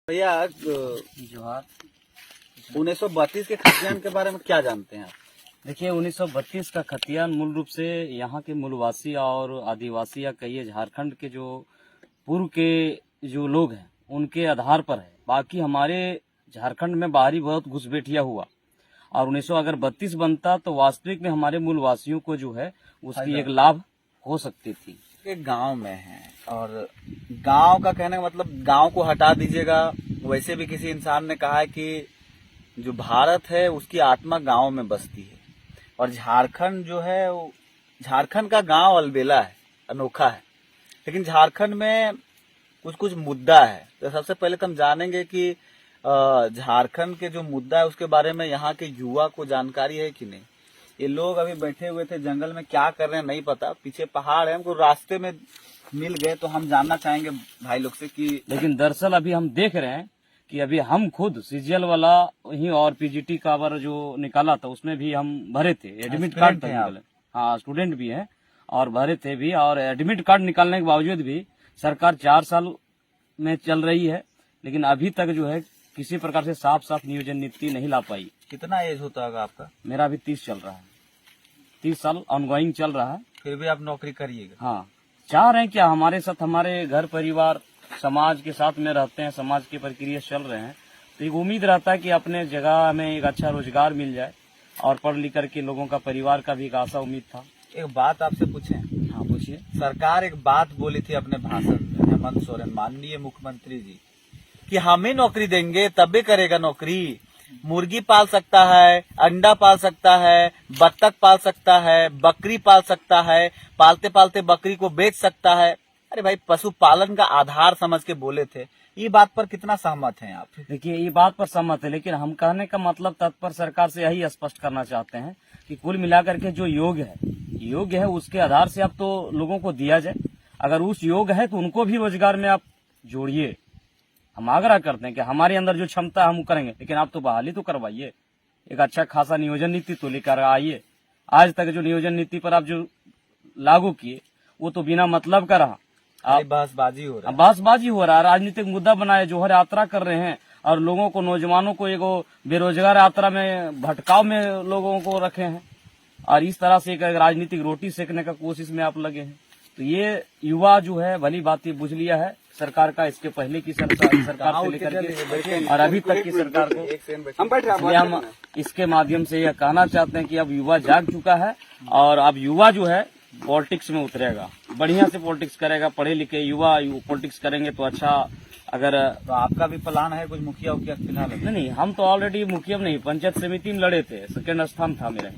भैया जोहार। 1932 के खतियान के बारे में क्या जानते हैं आप? देखिए 1932 का खतियान मूल रूप से यहाँ के मूलवासी और आदिवासी या कहिए झारखंड के जो पूर्व के जो लोग हैं उनके आधार पर है। बाकी हमारे झारखंड में बाहरी बहुत घुसपैठिया हुआ और 1932 बनता तो वास्तविक में हमारे मूलवासियों को जो है उसकी एक लाभ हो सकती थी। एक गांव में है और गांव का कहने का मतलब गांव को हटा दीजिएगा। वैसे भी किसी इंसान ने कहा है कि जो भारत है उसकी आत्मा गांव में बसती है और झारखंड जो है वो झारखंड का गांव अलबेला है, अनोखा है, लेकिन झारखंड में कुछ कुछ मुद्दा है। तो सबसे पहले तो हम जानेंगे कि झारखंड के जो मुद्दा है उसके बारे में यहाँ के युवा को जानकारी है कि नहीं। ये लोग अभी बैठे हुए थे जंगल में, क्या कर रहे हैं नहीं पता। पीछे पहाड़ है, हमको रास्ते में मिल गए तो हम जानना चाहेंगे भाई लोग से कि लेकिन दरअसल अभी हम देख रहे हैं कि अभी हम खुद सीजीएल वाला ही और पीजीटी का जो निकाला था उसमें भी हम भरे थे, एडमिट कार्ड था। हाँ, स्टूडेंट भी हैं और भरे थे भी, और एडमिट कार्ड निकालने के बावजूद भी सरकार 4 साल में चल रही है, लेकिन अभी तक जो है किसी प्रकार से साफ नियोजन नीति नहीं ला पाई। कितना एज होता होगा आपका? मेरा अभी 30 चल रहा है, 30 साल ऑनगोइंग चल रहा है। फिर भी आप नौकरी करिएगा? हाँ, चाह रहे हैं क्या हमारे साथ, हमारे घर परिवार समाज के साथ में रहते हैं, समाज की प्रक्रिया चल रहे हैं, तो एक उम्मीद रहता है कि अपने जगह में एक अच्छा रोजगार मिल जाए और पढ़ लिख करके लोगों का परिवार का भी एक आशा उम्मीद था। एक बात आपसे पूछें? हाँ पूछिए। सरकार एक बात बोली थी अपने भाषण में, हेमंत सोरेन माननीय मुख्यमंत्री जी, कि हम ही नौकरी देंगे तभी करेगा नौकरी। मुर्गी पाल सकता है, अंडा पाल सकता है, बत्तख पाल सकता है, बकरी पाल सकता है, पालते पालते बकरी को बेच सकता है। अरे भाई, पशुपालन का आधार समझ के बोले थे। ये बात पर कितना सहमत हैं आप? देखिए ये बात पर सहमत है, लेकिन हम कहने का मतलब तत्पर सरकार से यही स्पष्ट करना चाहते हैं कि कुल मिलाकर के जो योग्य है उसके आधार से अब तो लोगों को दिया जाए। अगर उस योग्य है तो उनको भी रोजगार में आप जोड़िए। हम आग्रह करते हैं कि हमारे अंदर जो क्षमता है हम करेंगे, लेकिन आप तो बहाली तो करवाइए, एक अच्छा खासा नियोजन नीति तो लेकर आइए। आज तक जो नियोजन नीति पर आप जो लागू किए वो तो बिना मतलब का रहा। बहसबाजी हो रहा है, बहसबाजी हो रहा है, राजनीतिक मुद्दा बनाए, जोहर यात्रा कर रहे हैं और लोगों को, नौजवानों को एगो बेरोजगार यात्रा में भटकाव में लोगों को रखे हैं और इस तरह से एक राजनीतिक रोटी सेकने का कोशिश में आप लगे हैं। तो ये युवा जो है भली बात ये बुझ लिया है सरकार का, इसके पहले की सरकार से लेकर के और अभी तक की सरकार को। हम इसके माध्यम से यह कहना चाहते हैं कि अब युवा जाग चुका है और अब युवा जो है पॉलिटिक्स में उतरेगा, बढ़िया से पॉलिटिक्स करेगा। पढ़े लिखे युवा पॉलिटिक्स करेंगे तो अच्छा। अगर तो आपका भी प्लान है कुछ मुखिया उखिया फिलहाल? नहीं, हम तो ऑलरेडी मुखिया नहीं, पंचायत समिति में लड़े थे, 2nd स्थान था मेरा।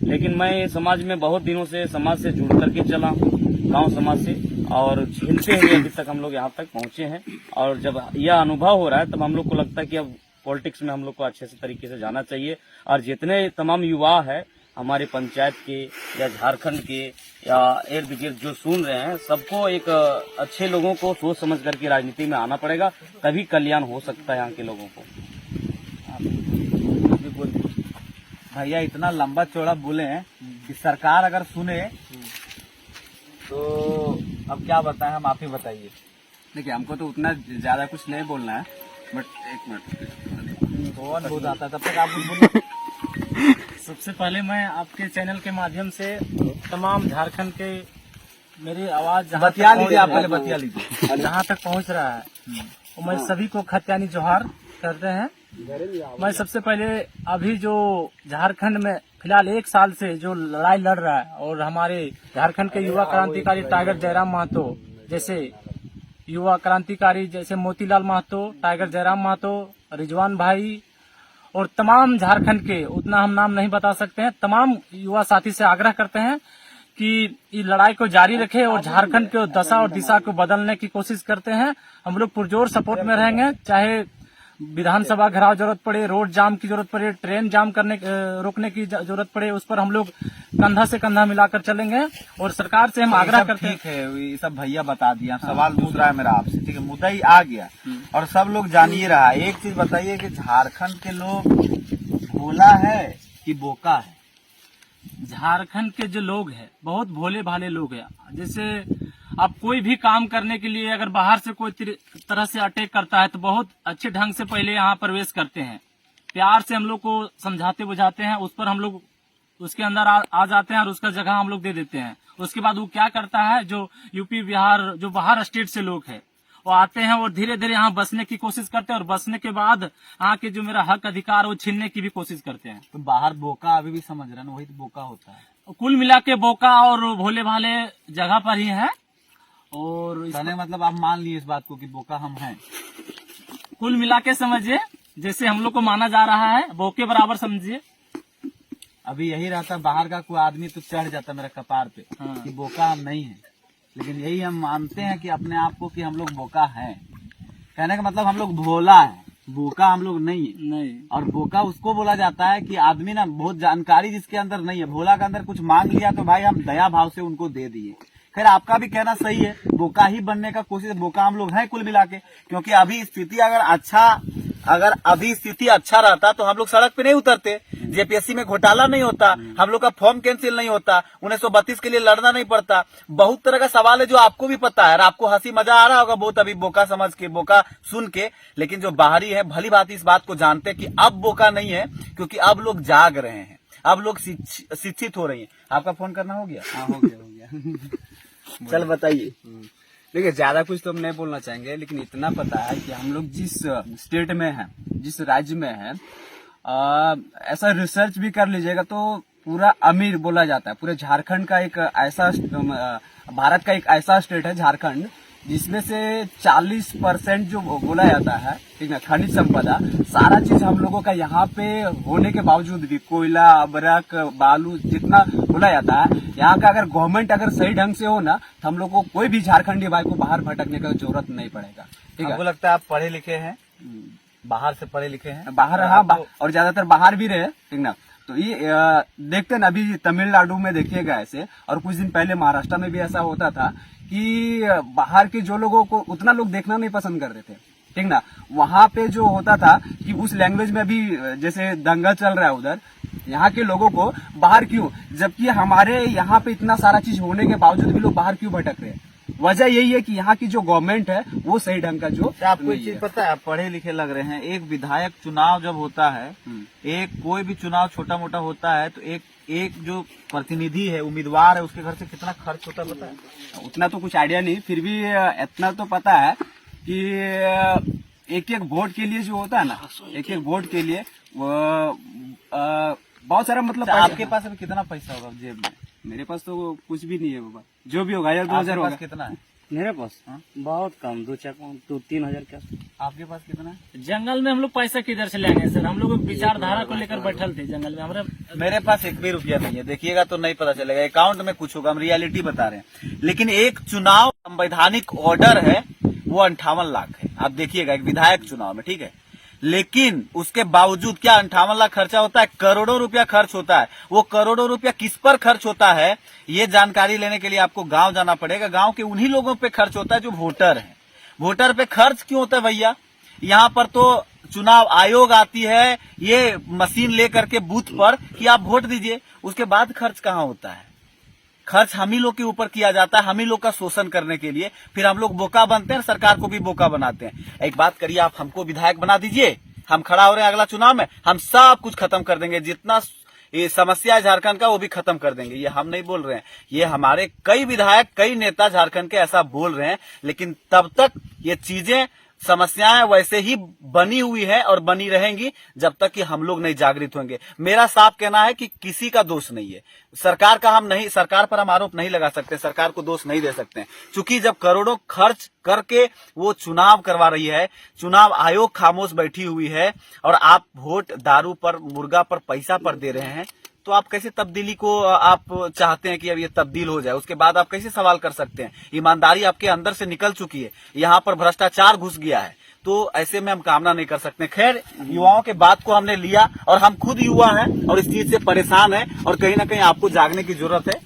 लेकिन मैं समाज में बहुत दिनों से समाज से जुड़ करके चला हूँ, गांव समाज से, और झेलते हुए अभी तक हम लोग यहाँ तक पहुंचे हैं। और जब यह अनुभव हो रहा है तब हम लोग को लगता है कि अब पॉलिटिक्स में हम लोग को अच्छे से तरीके से जाना चाहिए। और जितने तमाम युवा है हमारे पंचायत के या झारखंड के या इर्द गिर्द जो सुन रहे हैं, सबको एक अच्छे लोगों को सोच समझ करके राजनीति में आना पड़ेगा, तभी कल्याण हो सकता है यहाँ के लोगों को। भैया इतना लंबा चौड़ा बोले हैं कि सरकार अगर सुने तो अब क्या बताएं हम, आप ही बताइए। देखिए हमको तो उतना ज्यादा कुछ नहीं बोलना है, बट एक मिनट कौन हो जाता तब तक आप कुछ बोलो। सबसे पहले मैं आपके चैनल के माध्यम से तमाम झारखंड के मेरी आवाज बतिया लीजिए, आप पहले बतिया लीजिए जहाँ तक पहुँच रहा है, और मैं सभी को खतियानी जोहार करते हैं। मैं सबसे पहले अभी जो झारखंड में फिलहाल 1 साल से जो लड़ाई लड़ रहा है और हमारे झारखंड के युवा क्रांतिकारी टाइगर जयराम महतो जैसे युवा क्रांतिकारी जैसे मोतीलाल महतो, टाइगर जयराम महतो, रिजवान भाई और तमाम झारखंड के, उतना हम नाम नहीं बता सकते हैं, तमाम युवा साथी से आग्रह करते हैं कि इस लड़ाई को जारी रखे और झारखंड को दशा और दिशा को बदलने की कोशिश करते हैं। हम लोग पुरजोर सपोर्ट में रहेंगे, चाहे विधानसभा घेराव जरूरत पड़े, रोड जाम की जरूरत पड़े, ट्रेन जाम रोकने की जरूरत पड़े, उस पर हम लोग कंधा से कंधा मिलाकर चलेंगे। और सरकार से हम आग्रह करते हैं। ठीक है, ये सब भैया बता दिया। सवाल दूसरा है मेरा आपसे, ठीक है, मुद्दा ही आ गया और सब लोग जान ही रहा। एक चीज बताइए कि झारखंड के लोग भोला है कि बोका है? झारखंड के जो लोग हैं बहुत भोले भाले लोग हैं। जैसे अब कोई भी काम करने के लिए अगर बाहर से कोई तरह से अटैक करता है तो बहुत अच्छे ढंग से पहले यहाँ प्रवेश करते हैं, प्यार से हम लोग को समझाते बुझाते हैं, उस पर हम लोग उसके अंदर आ जाते हैं और उसका जगह हम लोग दे देते हैं। उसके बाद वो क्या करता है, जो यूपी बिहार जो बाहर स्टेट से लोग हैं वो आते हैं और धीरे धीरे यहाँ बसने की कोशिश करते हैं, और बसने के बाद यहाँ के जो मेरा हक अधिकार वो छीनने की भी कोशिश करते हैं। तो बाहर बोका अभी भी समझ रहे हैं ना, वही तो बोका होता है। कुल मिला के बोका और भोले भाले जगह पर ही है। और कहने का मतलब आप मान लिए इस बात को कि बोका हम हैं। कुल मिला के समझिए, जैसे हम लोग को माना जा रहा है बोके बराबर समझिए। अभी यही रहता, बाहर का कोई आदमी तो चढ़ जाता मेरा कपार पे कि बोका हम नहीं है, लेकिन यही हम मानते हैं कि अपने आप को कि हम लोग बोका हैं। कहने का मतलब हम लोग भोला है, बोका हम लोग नहीं है। नहीं, और बोका उसको बोला जाता है कि आदमी ना बहुत जानकारी जिसके अंदर नहीं है, भोला के अंदर कुछ मांग लिया तो भाई हम दया भाव से उनको दे दिए। खैर आपका भी कहना सही है, बोका ही बनने का कोशिश, बोका हम लोग हैं कुल मिला के। क्योंकि अभी स्थिति अगर अभी स्थिति अच्छा रहता तो हम लोग सड़क पे नहीं उतरते, जेपीएससी में घोटाला नहीं होता, हम लोग का फॉर्म कैंसिल नहीं होता, 1932 के लिए लड़ना नहीं पड़ता। बहुत तरह का सवाल है जो आपको भी पता है और आपको हंसी मजा आ रहा होगा बहुत अभी बोका समझ के, बोका सुन के। लेकिन जो बाहरी है भली बात इस बात को जानते हैं कि अब बोका नहीं है, क्योंकि अब लोग जाग रहे हैं, अब लोग शिक्षित हो रही हैं। आपका फोन करना हो गया? हाँ, हो गया। चल बताइए। देखिए ज्यादा कुछ तो हम नहीं बोलना चाहेंगे, लेकिन इतना पता है कि हम लोग जिस स्टेट में हैं, जिस राज्य में हैं, ऐसा रिसर्च भी कर लीजिएगा तो पूरा अमीर बोला जाता है। पूरे झारखंड का एक ऐसा भारत का एक ऐसा स्टेट है झारखंड, जिसमें से 40% जो बोला जाता है, ठीक ना, खनिज संपदा सारा चीज हम लोगों का यहाँ पे होने के बावजूद भी, कोयला, अबरक, बालू जितना बोला जाता है, यहाँ का अगर गवर्नमेंट अगर सही ढंग से हो ना तो हम लोग को कोई भी झारखंडी भाई को बाहर भटकने का जरूरत नहीं पड़ेगा। ठीक है, आपको लगता है आप पढ़े लिखे हैं, बाहर से पढ़े लिखे हैं? बाहर, हाँ, और ज्यादातर बाहर भी रहे, ठीक ना। तो ये देखते ना, अभी तमिलनाडु में देखिएगा ऐसे, और कुछ दिन पहले महाराष्ट्र में भी ऐसा होता था कि बाहर के जो लोगों को उतना लोग देखना नहीं पसंद कर रहे थे, ठीक ना। वहां पे जो होता था कि उस लैंग्वेज में भी जैसे दंगा चल रहा है उधर, यहाँ के लोगों को बाहर क्यों, जबकि हमारे यहाँ पे इतना सारा चीज होने के बावजूद भी लोग बाहर क्यों भटक रहे हैं? वजह यही है कि यहाँ की जो गवर्नमेंट है वो सही ढंग का जो आपको एक चीज पता है, आप पढ़े लिखे लग रहे हैं, एक विधायक चुनाव जब होता है, एक कोई भी चुनाव छोटा मोटा होता है तो एक जो प्रतिनिधि है, उम्मीदवार है, उसके घर से कितना खर्च होता है पता है? उतना तो कुछ आइडिया नहीं, फिर भी इतना तो पता है कि एक एक वोट के लिए जो होता है ना, एक एक वोट के लिए बहुत सारा मतलब आपके पास अभी कितना पैसा होगा जेब में? मेरे पास तो कुछ भी नहीं है बाबा, जो भी होगा 1000-2000 होगा। कितना है मेरे पास? बहुत कम, 2-3 हजार के आसपास। आपके पास कितना है? जंगल में हम लोग पैसा किधर से लेंगे सर? हम लोग विचारधारा को लेकर बैठल थे जंगल में। हमारे मेरे पास एक भी रुपया नहीं है, देखिएगा तो नहीं पता चलेगा, अकाउंट में कुछ होगा, हम रियलिटी बता रहे हैं। लेकिन एक चुनाव संवैधानिक ऑर्डर है वो 58 लाख है, आप देखिएगा, एक विधायक चुनाव में, ठीक है। लेकिन उसके बावजूद क्या 58 लाख खर्चा होता है? करोड़ों रुपया खर्च होता है। वो करोड़ों रुपया किस पर खर्च होता है, ये जानकारी लेने के लिए आपको गांव जाना पड़ेगा। गांव के उन्हीं लोगों पे खर्च होता है जो वोटर है। वोटर पे खर्च क्यों होता है भैया? यहाँ पर तो चुनाव आयोग आती है ये मशीन लेकर के बूथ पर कि आप वोट दीजिए, उसके बाद खर्च कहाँ होता है? खर्च हम ही लोग के ऊपर किया जाता है, हम ही लोग का शोषण करने के लिए। फिर हम लोग बोका बनते हैं, सरकार को भी बोका बनाते हैं। एक बात करिए, आप हमको विधायक बना दीजिए, हम खड़ा हो रहे हैं अगला चुनाव में, हम सब कुछ खत्म कर देंगे, जितना ये समस्या है झारखंड का वो भी खत्म कर देंगे। ये हम नहीं बोल रहे हैं, ये हमारे कई विधायक, कई नेता झारखंड के ऐसा बोल रहे हैं। लेकिन तब तक ये चीजें, समस्याएं वैसे ही बनी हुई है और बनी रहेंगी जब तक कि हम लोग नहीं जागृत होंगे। मेरा साफ कहना है कि किसी का दोष नहीं है, सरकार का हम नहीं, सरकार पर हम आरोप नहीं लगा सकते, सरकार को दोष नहीं दे सकते, क्योंकि जब करोड़ों खर्च करके वो चुनाव करवा रही है, चुनाव आयोग खामोश बैठी हुई है और आप वोट दारू पर, मुर्गा पर, पैसा पर दे रहे हैं, तो आप कैसे तब्दीली को आप चाहते हैं कि अब ये तब्दील हो जाए? उसके बाद आप कैसे सवाल कर सकते हैं? ईमानदारी आपके अंदर से निकल चुकी है, यहाँ पर भ्रष्टाचार घुस गया है, तो ऐसे में हम कामना नहीं कर सकते। खैर, युवाओं के बात को हमने लिया और हम खुद युवा हैं और इस चीज से परेशान हैं और कहीं ना कहीं आपको जागने की जरूरत है।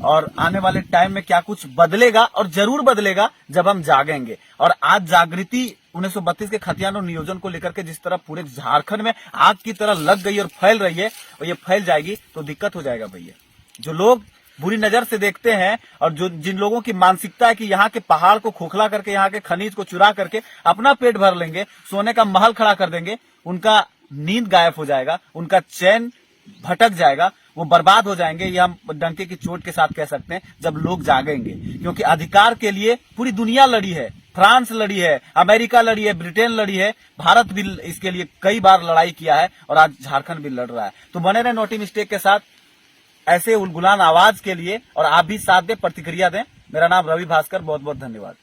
और आने वाले टाइम में क्या कुछ बदलेगा, और जरूर बदलेगा जब हम जागेंगे। और आज जागृति 1932 के खतियान और नियोजन को लेकर के जिस तरह पूरे झारखंड में आग की तरह लग गई और फैल रही है, और ये फैल जाएगी तो दिक्कत हो जाएगा भैया। जो लोग बुरी नजर से देखते हैं और जो जिन लोगों की मानसिकता है कि यहाँ के पहाड़ को खोखला करके, यहाँ के खनिज को चुरा करके अपना पेट भर लेंगे, सोने का महल खड़ा कर देंगे, उनका नींद गायब हो जाएगा, उनका चैन भटक जाएगा, वो बर्बाद हो जाएंगे। ये हम डंके की चोट के साथ कह सकते हैं जब लोग जागेंगे, क्योंकि अधिकार के लिए पूरी दुनिया लड़ी है, फ्रांस लड़ी है, अमेरिका लड़ी है, ब्रिटेन लड़ी है, भारत भी इसके लिए कई बार लड़ाई किया है और आज झारखंड भी लड़ रहा है। तो बने रहे नोटी मिस्टेक के साथ ऐसे उलगुलान आवाज के लिए, और आप भी साथ दें, प्रतिक्रिया दें। मेरा नाम रवि भास्कर, बहुत बहुत धन्यवाद।